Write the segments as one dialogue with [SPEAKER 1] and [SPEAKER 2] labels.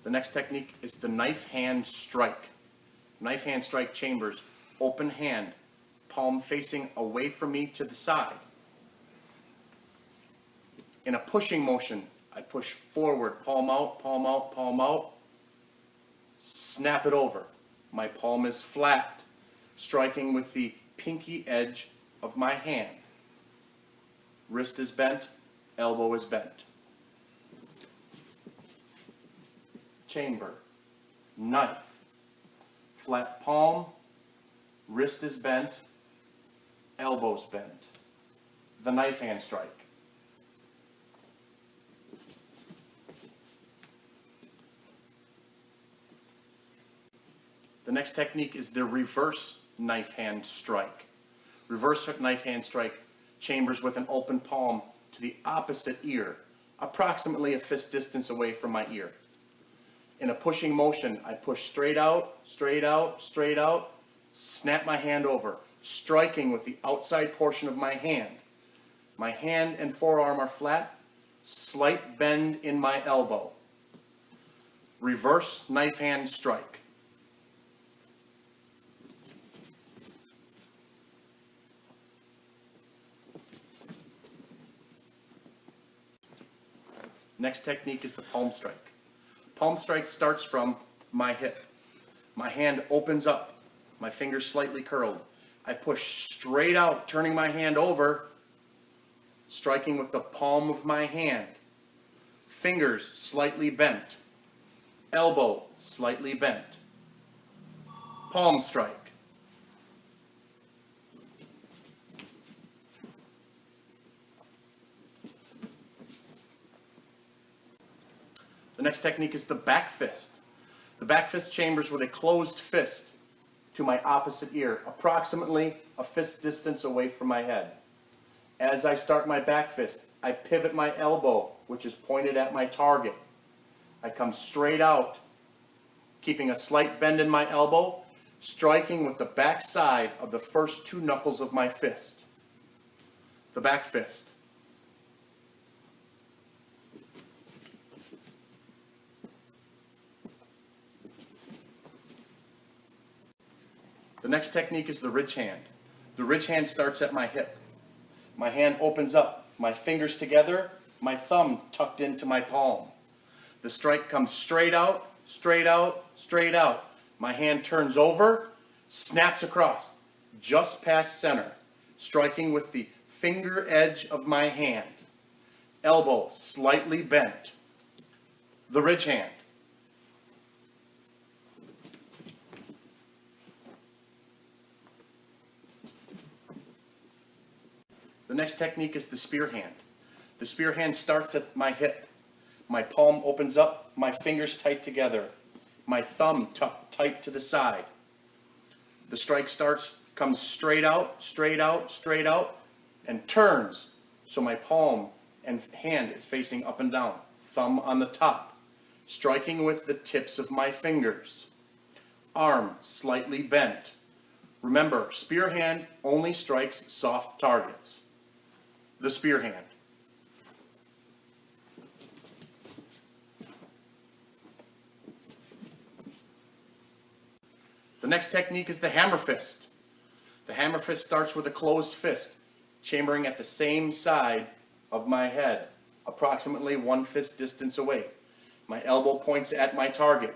[SPEAKER 1] The next technique is the knife hand strike. Knife hand strike chambers, open hand, palm facing away from me to the side. In a pushing motion, I push forward, palm out, palm out, palm out, snap it over. My palm is flat, striking with the pinky edge of my hand. Wrist is bent, elbow is bent. Chamber, knife, flat palm, wrist is bent, elbows bent. The knife hand strike. The next technique is the reverse knife hand strike. Reverse knife hand strike chambers with an open palm to the opposite ear, approximately a fist distance away from my ear. In a pushing motion, I push straight out, straight out, straight out, snap my hand over, striking with the outside portion of my hand. My hand and forearm are flat, slight bend in my elbow. Reverse knife hand strike. Next technique is the palm strike. Palm strike starts from my hip. My hand opens up, my fingers slightly curled. I push straight out, turning my hand over, striking with the palm of my hand. Fingers slightly bent. Elbow slightly bent. Palm strike. The next technique is the back fist. The back fist chambers with a closed fist to my opposite ear, approximately a fist distance away from my head. As I start my back fist, I pivot my elbow, which is pointed at my target. I come straight out, keeping a slight bend in my elbow, striking with the back side of the first two knuckles of my fist. The back fist. The next technique is the ridge hand. The ridge hand starts at my hip. My hand opens up, my fingers together, my thumb tucked into my palm. The strike comes straight out, straight out, straight out. My hand turns over, snaps across, just past center, striking with the finger edge of my hand. Elbow slightly bent. The ridge hand. The next technique is the spear hand. The spear hand starts at my hip. My palm opens up, my fingers tight together, my thumb tucked tight to the side. The strike comes straight out, straight out, straight out, and turns so my palm and hand is facing up and down, thumb on the top, striking with the tips of my fingers. Arm slightly bent. Remember, spear hand only strikes soft targets. The spear hand. The next technique is the hammer fist. The hammer fist starts with a closed fist, chambering at the same side of my head, approximately one fist distance away. My elbow points at my target.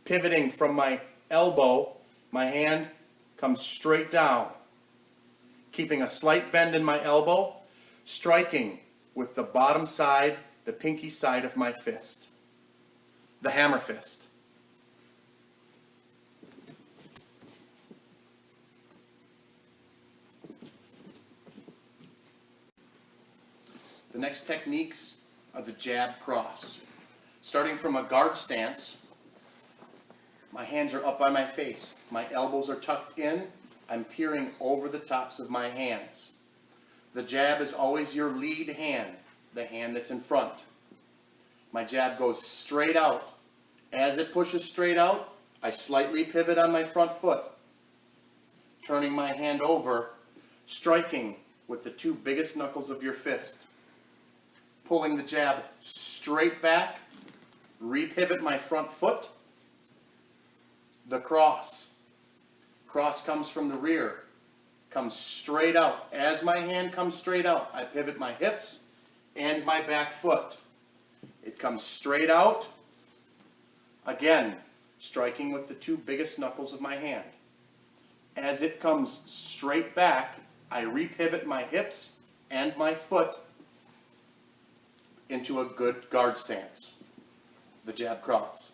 [SPEAKER 1] Pivoting from my elbow, my hand comes straight down, keeping a slight bend in my elbow, striking with the bottom side, the pinky side of my fist. The hammer fist. The next techniques are the jab cross. Starting from a guard stance, my hands are up by my face. My elbows are tucked in. I'm peering over the tops of my hands. The jab is always your lead hand, the hand that's in front. My jab goes straight out. As it pushes straight out, I slightly pivot on my front foot, turning my hand over, striking with the two biggest knuckles of your fist, pulling the jab straight back, repivot my front foot, the cross. Cross comes from the rear, comes straight out. As my hand comes straight out, I pivot my hips and my back foot. It comes straight out, again, striking with the two biggest knuckles of my hand. As it comes straight back, I repivot my hips and my foot into a good guard stance, the jab cross.